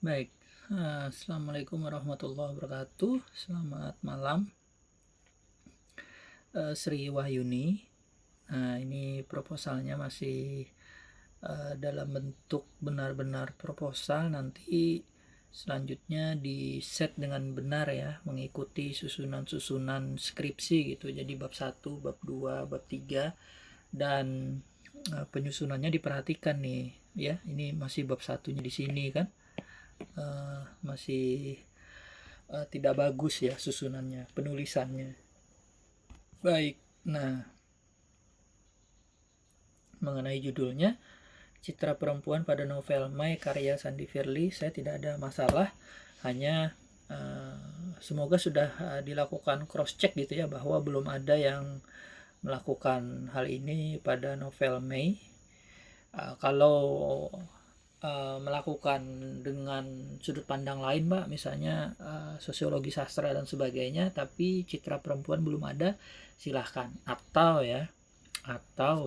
Baik, Assalamualaikum warahmatullahi wabarakatuh. Selamat malam, Sri Wahyuni. Ini proposalnya masih dalam bentuk benar-benar proposal. Nanti selanjutnya di set dengan benar ya, mengikuti susunan-susunan skripsi gitu. Jadi bab 1, bab 2, bab 3, dan penyusunannya diperhatikan nih ya. Ini masih bab satunya di sini kan. Masih tidak bagus ya susunannya, penulisannya. Baik, nah mengenai judulnya Citra Perempuan pada Novel Mai karya Sandi Firly, saya tidak ada masalah, hanya semoga sudah dilakukan cross check gitu ya, bahwa belum ada yang melakukan hal ini pada novel Mei. Kalau melakukan dengan sudut pandang lain Mbak, misalnya sosiologi sastra dan sebagainya, tapi citra perempuan belum ada, silahkan. Atau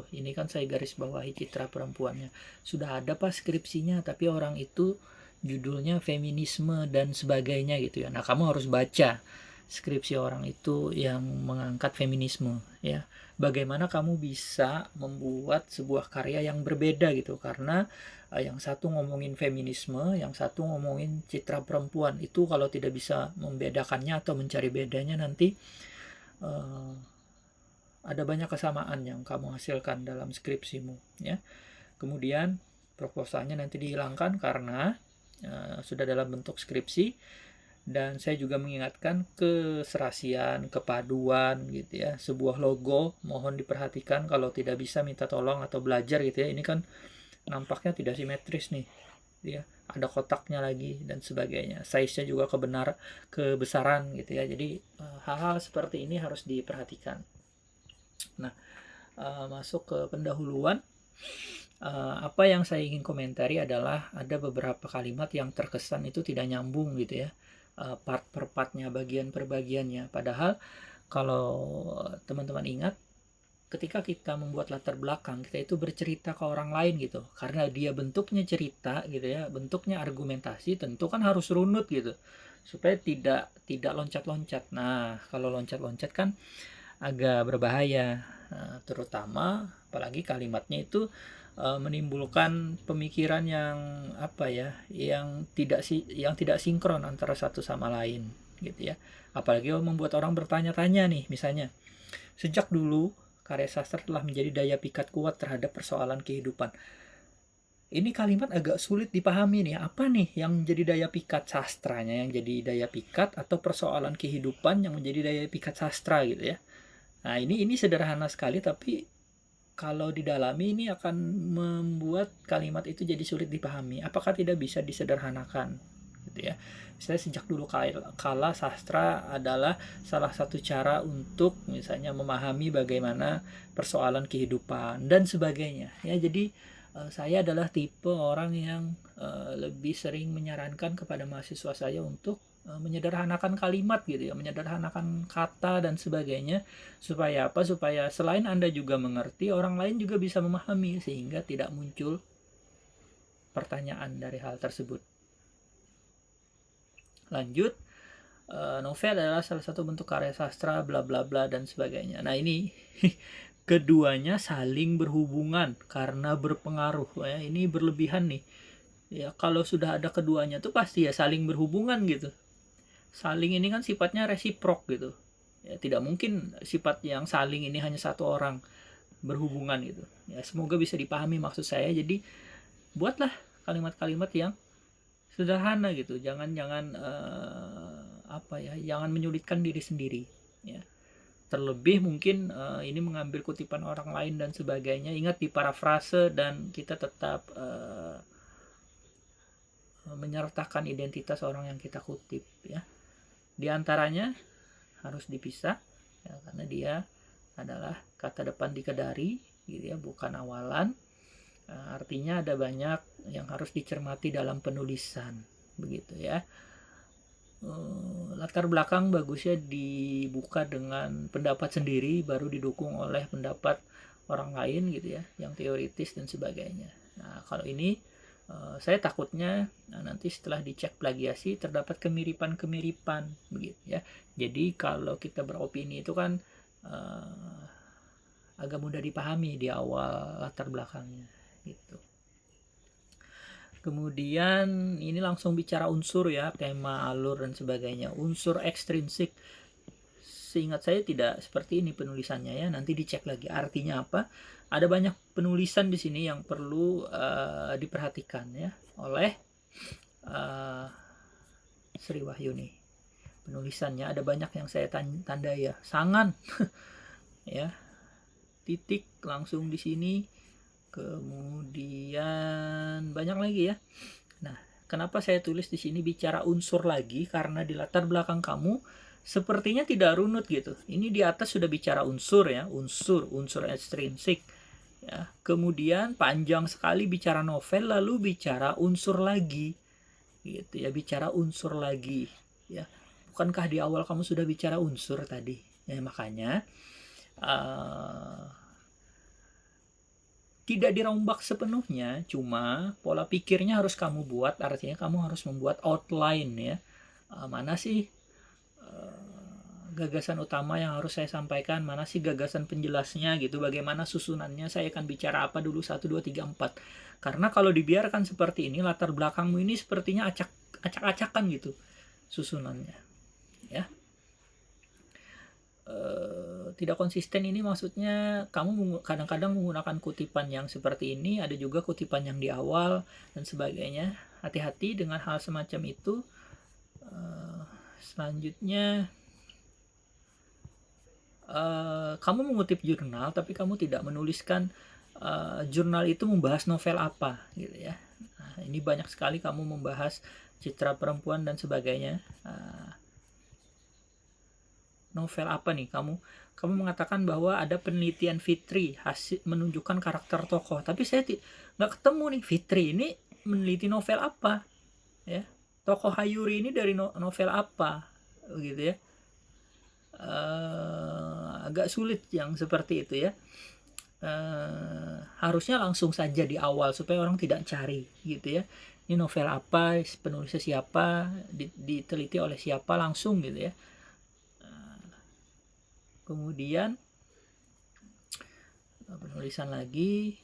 ini kan saya garis bawahi citra perempuannya, sudah ada pas skripsinya tapi orang itu judulnya feminisme dan sebagainya gitu ya. Nah, kamu harus baca skripsi orang itu yang mengangkat feminisme ya. Bagaimana kamu bisa membuat sebuah karya yang berbeda gitu, karena yang satu ngomongin feminisme, yang satu ngomongin citra perempuan. Itu kalau tidak bisa membedakannya atau mencari bedanya, nanti uh, ada banyak kesamaan yang kamu hasilkan dalam skripsimu ya. Kemudian proposalnya nanti dihilangkan karena sudah dalam bentuk skripsi, dan saya juga mengingatkan keserasian, kepaduan gitu ya. Sebuah logo mohon diperhatikan, kalau tidak bisa minta tolong atau belajar gitu ya. Ini kan nampaknya tidak simetris nih ya, ada kotaknya lagi dan sebagainya, size-nya juga kebesaran gitu ya. Jadi hal-hal seperti ini harus diperhatikan. Nah, masuk ke pendahuluan. Apa yang saya ingin komentari adalah ada beberapa kalimat yang terkesan itu tidak nyambung gitu ya, part per partnya, bagian per bagiannya. Padahal kalau teman-teman ingat, ketika kita membuat latar belakang, kita itu bercerita ke orang lain gitu, karena dia bentuknya cerita gitu ya, bentuknya argumentasi, tentu kan harus runut gitu supaya tidak loncat-loncat. Nah, kalau loncat-loncat kan agak berbahaya. Terutama apalagi kalimatnya itu menimbulkan pemikiran yang apa ya, yang tidak sinkron antara satu sama lain gitu ya. Apalagi membuat orang bertanya-tanya nih, misalnya, sejak dulu karya sastra telah menjadi daya pikat kuat terhadap persoalan kehidupan. Ini kalimat agak sulit dipahami nih, apa nih yang menjadi daya pikat sastranya, yang jadi daya pikat, atau persoalan kehidupan yang menjadi daya pikat sastra gitu ya. Nah, ini sederhana sekali, tapi kalau didalami ini akan membuat kalimat itu jadi sulit dipahami. Apakah tidak bisa disederhanakan? Gitu ya. Misalnya, sejak dulu kala sastra adalah salah satu cara untuk misalnya memahami bagaimana persoalan kehidupan dan sebagainya. Ya, jadi saya adalah tipe orang yang lebih sering menyarankan kepada mahasiswa saya untuk menyederhanakan kalimat gitu ya, menyederhanakan kata dan sebagainya, supaya apa? Supaya selain Anda juga mengerti, orang lain juga bisa memahami, sehingga tidak muncul pertanyaan dari hal tersebut. Lanjut, novel adalah salah satu bentuk karya sastra bla bla bla dan sebagainya. Nah, ini keduanya saling berhubungan karena berpengaruh ya. Ini berlebihan nih ya. Kalau sudah ada keduanya tuh pasti ya saling berhubungan gitu. Saling ini kan sifatnya resiprok gitu ya, tidak mungkin sifat yang saling ini hanya satu orang berhubungan gitu ya. Semoga bisa dipahami maksud saya. Jadi buatlah kalimat-kalimat yang sederhana gitu, jangan apa ya, jangan menyulitkan diri sendiri ya. Terlebih mungkin ini mengambil kutipan orang lain dan sebagainya, ingat di parafrase, dan kita tetap menyertakan identitas orang yang kita kutip ya. Di antaranya harus dipisah ya, karena dia adalah kata depan dikedari gitu ya, bukan awalan. Artinya ada banyak yang harus dicermati dalam penulisan begitu ya. Latar belakang bagusnya dibuka dengan pendapat sendiri, baru didukung oleh pendapat orang lain gitu ya, yang teoritis dan sebagainya. Nah, kalau ini Saya takutnya nanti setelah dicek plagiasi terdapat kemiripan-kemiripan begitu ya. Jadi kalau kita beropini itu kan agak mudah dipahami di awal latar belakangnya gitu. Kemudian ini langsung bicara unsur ya, tema, alur dan sebagainya. Unsur ekstrinsik, seingat saya tidak seperti ini penulisannya ya. Nanti dicek lagi artinya apa. Ada banyak penulisan di sini yang perlu diperhatikan ya oleh Sri Wahyuni. Penulisannya ada banyak yang saya tandai ya. Sangan ya. Titik langsung di sini. Kemudian banyak lagi ya. Nah, kenapa saya tulis di sini bicara unsur lagi? Karena di latar belakang kamu sepertinya tidak runut gitu. Ini di atas sudah bicara unsur ya, unsur ekstrinsik. Ya, kemudian panjang sekali bicara novel, lalu bicara unsur lagi, gitu ya, bicara unsur lagi. Ya, bukankah di awal kamu sudah bicara unsur tadi? Ya, makanya tidak dirombak sepenuhnya, cuma pola pikirnya harus kamu buat, artinya kamu harus membuat outline ya. Mana sih gagasan utama yang harus saya sampaikan, mana sih gagasan penjelasnya gitu, bagaimana susunannya, saya akan bicara apa dulu, 1, 2, 3, 4. Karena kalau dibiarkan seperti ini, latar belakangmu ini sepertinya acak-acakan gitu susunannya ya. Tidak konsisten ini maksudnya kamu kadang-kadang menggunakan kutipan yang seperti ini, ada juga kutipan yang di awal dan sebagainya. Hati-hati dengan hal semacam itu. Selanjutnya kamu mengutip jurnal tapi kamu tidak menuliskan jurnal itu membahas novel apa gitu ya. Nah, ini banyak sekali kamu membahas citra perempuan dan sebagainya. Novel apa nih kamu mengatakan bahwa ada penelitian Fitri hasil menunjukkan karakter tokoh, tapi saya nggak ketemu nih Fitri ini meneliti novel apa ya, tokoh Hayuri ini dari novel apa gitu ya. Agak sulit yang seperti itu ya. Harusnya langsung saja di awal supaya orang tidak cari gitu ya, ini novel apa, penulisnya siapa, diteliti oleh siapa, langsung gitu ya. Kemudian penulisan lagi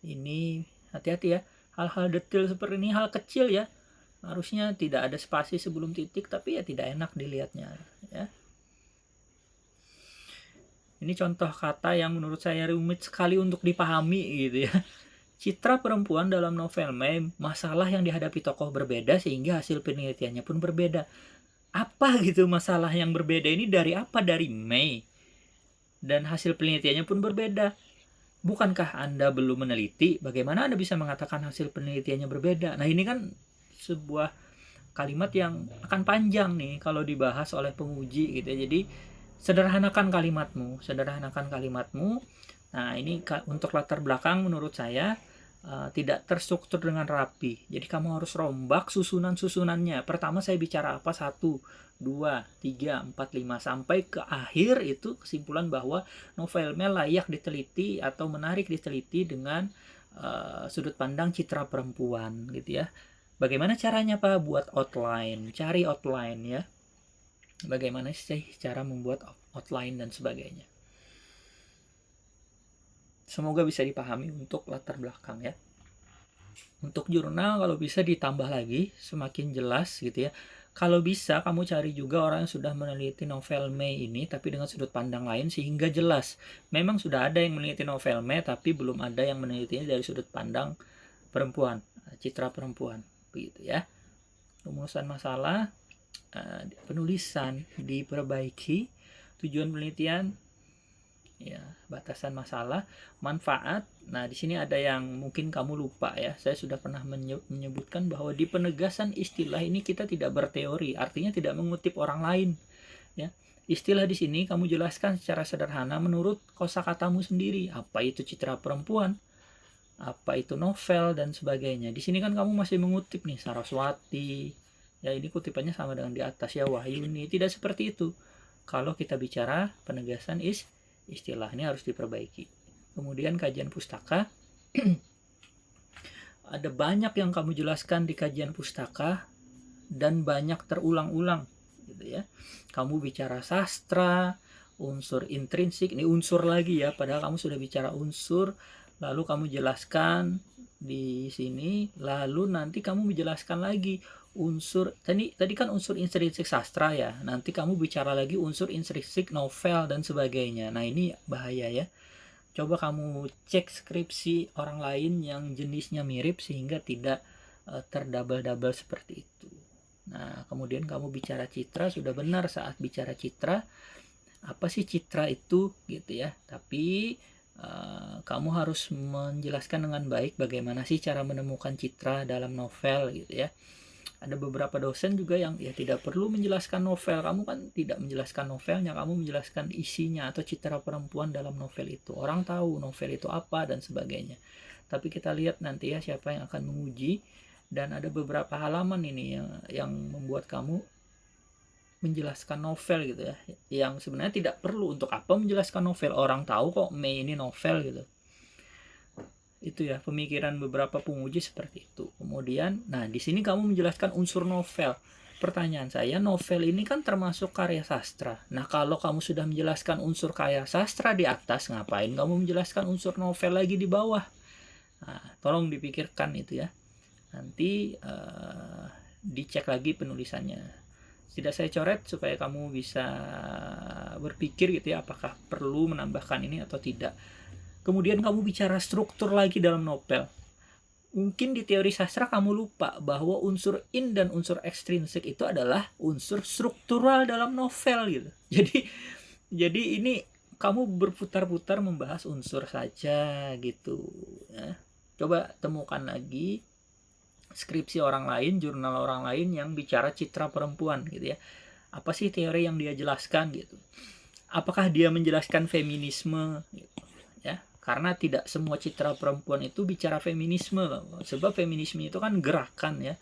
ini, hati-hati ya, hal-hal detail seperti ini, hal kecil ya, harusnya tidak ada spasi sebelum titik, tapi ya tidak enak dilihatnya ya. Ini contoh kata yang menurut saya rumit sekali untuk dipahami gitu ya. Citra perempuan dalam novel Mei, masalah yang dihadapi tokoh berbeda sehingga hasil penelitiannya pun berbeda. Apa gitu masalah yang berbeda ini, dari apa? Dari Mei. Dan hasil penelitiannya pun berbeda. Bukankah Anda belum meneliti? Bagaimana Anda bisa mengatakan hasil penelitiannya berbeda? Nah, ini kan sebuah kalimat yang akan panjang nih kalau dibahas oleh penguji gitu ya. Jadi sederhanakan kalimatmu. Nah, ini untuk latar belakang menurut saya tidak terstruktur dengan rapi. Jadi kamu harus rombak susunannya. Pertama saya bicara apa, 1, 2, 3, 4, 5 sampai ke akhir itu kesimpulan bahwa novelnya layak diteliti atau menarik diteliti dengan sudut pandang citra perempuan gitu ya. Bagaimana caranya Pak? Buat outline, cari outline ya. Bagaimana sih cara membuat outline dan sebagainya. Semoga bisa dipahami untuk latar belakang ya. Untuk jurnal kalau bisa ditambah lagi semakin jelas gitu ya. Kalau bisa kamu cari juga orang yang sudah meneliti novel Mei ini tapi dengan sudut pandang lain sehingga jelas. Memang sudah ada yang meneliti novel Mei tapi belum ada yang menelitinya dari sudut pandang perempuan, citra perempuan begitu ya. Rumusan masalah, penulisan diperbaiki, tujuan penelitian ya, batasan masalah, manfaat. Nah, di sini ada yang mungkin kamu lupa ya. Saya sudah pernah menyebutkan bahwa di penegasan istilah ini kita tidak berteori, artinya tidak mengutip orang lain ya. Istilah di sini kamu jelaskan secara sederhana menurut kosakatamu sendiri. Apa itu citra perempuan? Apa itu novel dan sebagainya. Di sini kan kamu masih mengutip nih Saraswati. Ya, ini kutipannya sama dengan di atas ya, Wahyuni. Tidak seperti itu. Kalau kita bicara penegasan istilah ini harus diperbaiki. Kemudian kajian pustaka ada banyak yang kamu jelaskan di kajian pustaka dan banyak terulang-ulang gitu ya. Kamu bicara sastra, unsur intrinsik, ini unsur lagi ya, padahal kamu sudah bicara unsur, lalu kamu jelaskan di sini, lalu nanti kamu menjelaskan lagi unsur tadi kan unsur intrinsik sastra ya, nanti kamu bicara lagi unsur intrinsik novel dan sebagainya. Nah ini bahaya ya. Coba kamu cek skripsi orang lain yang jenisnya mirip sehingga tidak terdouble-double seperti itu. Nah kemudian kamu bicara citra, sudah benar saat bicara citra, apa sih citra itu gitu ya, tapi kamu harus menjelaskan dengan baik bagaimana sih cara menemukan citra dalam novel gitu ya. Ada beberapa dosen juga yang ya tidak perlu menjelaskan novel, kamu kan tidak menjelaskan novelnya, kamu menjelaskan isinya atau citra perempuan dalam novel itu. Orang tahu novel itu apa dan sebagainya. Tapi kita lihat nanti ya siapa yang akan menguji, dan ada beberapa halaman ini yang membuat kamu menjelaskan novel gitu ya, yang sebenarnya tidak perlu. Untuk apa menjelaskan novel, orang tahu kok Mei ini novel gitu. Itu ya pemikiran beberapa penguji seperti itu. Kemudian nah di sini kamu menjelaskan unsur novel. Pertanyaan saya, novel ini kan termasuk karya sastra. Nah kalau kamu sudah menjelaskan unsur karya sastra di atas, ngapain kamu menjelaskan unsur novel lagi di bawah? Nah, tolong dipikirkan itu ya. Nanti dicek lagi penulisannya. Tidak saya coret supaya kamu bisa berpikir gitu ya, apakah perlu menambahkan ini atau tidak. Kemudian kamu bicara struktur lagi dalam novel. Mungkin di teori sastra kamu lupa bahwa unsur in dan unsur ekstrinsik itu adalah unsur struktural dalam novel gitu. Jadi ini kamu berputar-putar membahas unsur saja gitu ya. Coba temukan lagi skripsi orang lain, jurnal orang lain yang bicara citra perempuan gitu ya. Apa sih teori yang dia jelaskan gitu. Apakah dia menjelaskan feminisme gitu ya. Karena tidak semua citra perempuan itu bicara feminisme loh. Sebab feminisme itu kan gerakan ya.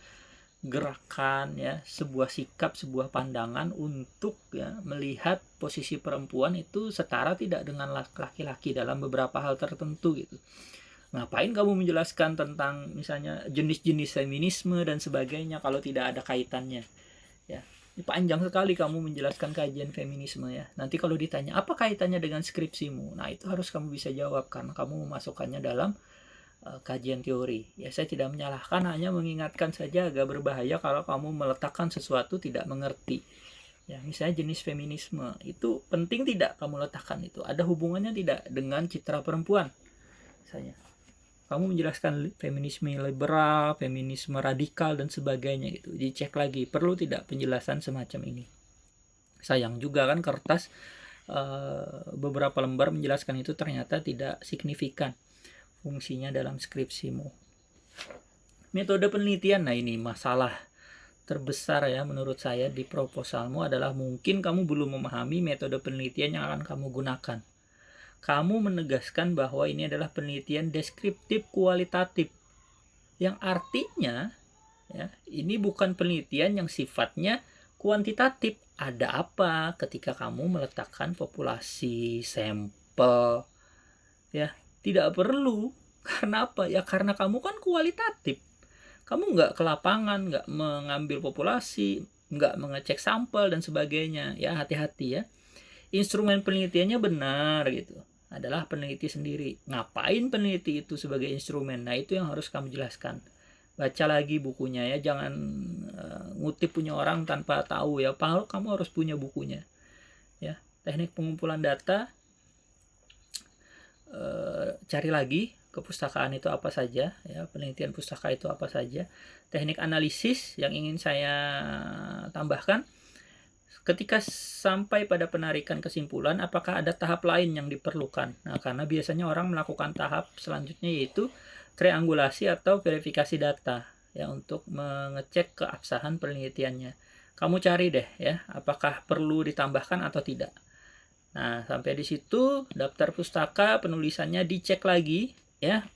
Gerakan ya, sebuah sikap, sebuah pandangan untuk ya melihat posisi perempuan itu setara tidak dengan laki-laki dalam beberapa hal tertentu gitu. Ngapain kamu menjelaskan tentang misalnya jenis-jenis feminisme dan sebagainya kalau tidak ada kaitannya ya. Panjang sekali kamu menjelaskan kajian feminisme ya. Nanti kalau ditanya apa kaitannya dengan skripsimu, nah itu harus kamu bisa jawab karena kamu memasukkannya dalam kajian teori ya. Saya tidak menyalahkan, hanya mengingatkan saja agak berbahaya kalau kamu meletakkan sesuatu tidak mengerti ya. Misalnya jenis feminisme itu penting tidak kamu letakkan, itu ada hubungannya tidak dengan citra perempuan misalnya. Kamu menjelaskan feminisme liberal, feminisme radikal dan sebagainya gitu. Dicek lagi, perlu tidak penjelasan semacam ini. Sayang juga kan kertas beberapa lembar menjelaskan itu ternyata tidak signifikan fungsinya dalam skripsimu. Metode penelitian, nah ini masalah terbesar ya menurut saya di proposalmu adalah mungkin kamu belum memahami metode penelitian yang akan kamu gunakan. Kamu menegaskan bahwa ini adalah penelitian deskriptif kualitatif, yang artinya ya, ini bukan penelitian yang sifatnya kuantitatif. Ada apa ketika kamu meletakkan populasi sampel ya? Tidak perlu. Karena apa ya? Karena kamu kan kualitatif. Kamu nggak ke lapangan, nggak mengambil populasi, nggak mengecek sampel dan sebagainya ya. Hati-hati ya. Instrumen penelitiannya benar gitu, adalah peneliti sendiri. Ngapain peneliti itu sebagai instrumen? Nah itu yang harus kamu jelaskan. Baca lagi bukunya ya, jangan ngutip punya orang tanpa tahu ya. Kamu harus punya bukunya ya. Teknik pengumpulan data, cari lagi kepustakaan itu apa saja ya, penelitian pustaka itu apa saja. Teknik analisis yang ingin saya tambahkan, ketika sampai pada penarikan kesimpulan, apakah ada tahap lain yang diperlukan? Nah, karena biasanya orang melakukan tahap selanjutnya yaitu triangulasi atau verifikasi data ya untuk mengecek keabsahan penelitiannya. Kamu cari deh ya, apakah perlu ditambahkan atau tidak. Nah, sampai di situ daftar pustaka penulisannya dicek lagi ya.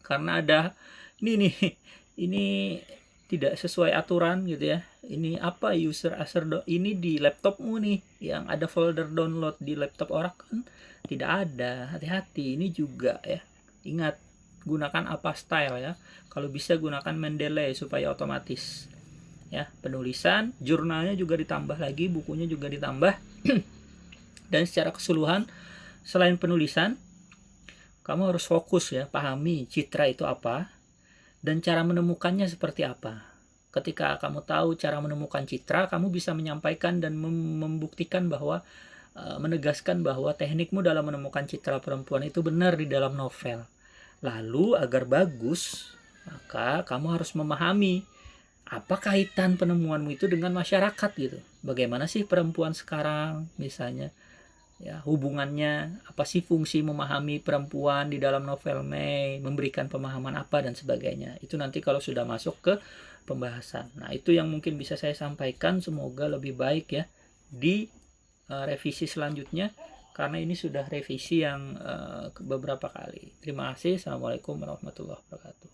Karena ada ini tidak sesuai aturan gitu ya. Ini apa user ini di laptopmu nih yang ada folder download, di laptop orang kan tidak ada. Hati-hati ini juga ya. Ingat, gunakan apa style ya. Kalau bisa gunakan Mendeley supaya otomatis ya. Penulisan, jurnalnya juga ditambah lagi, bukunya juga ditambah. Dan secara keseluruhan selain penulisan, kamu harus fokus ya, pahami citra itu apa dan cara menemukannya seperti apa. Ketika kamu tahu cara menemukan citra, kamu bisa menyampaikan dan membuktikan bahwa menegaskan bahwa teknikmu dalam menemukan citra perempuan itu benar di dalam novel. Lalu agar bagus, maka kamu harus memahami apa kaitan penemuanmu itu dengan masyarakat gitu. Bagaimana sih perempuan sekarang misalnya? Ya, hubungannya apa sih, fungsi memahami perempuan di dalam novel Mei, memberikan pemahaman apa dan sebagainya. Itu nanti kalau sudah masuk ke pembahasan. Nah, itu yang mungkin bisa saya sampaikan, semoga lebih baik ya di revisi selanjutnya, karena ini sudah revisi yang beberapa kali. Terima kasih. Assalamualaikum warahmatullahi wabarakatuh.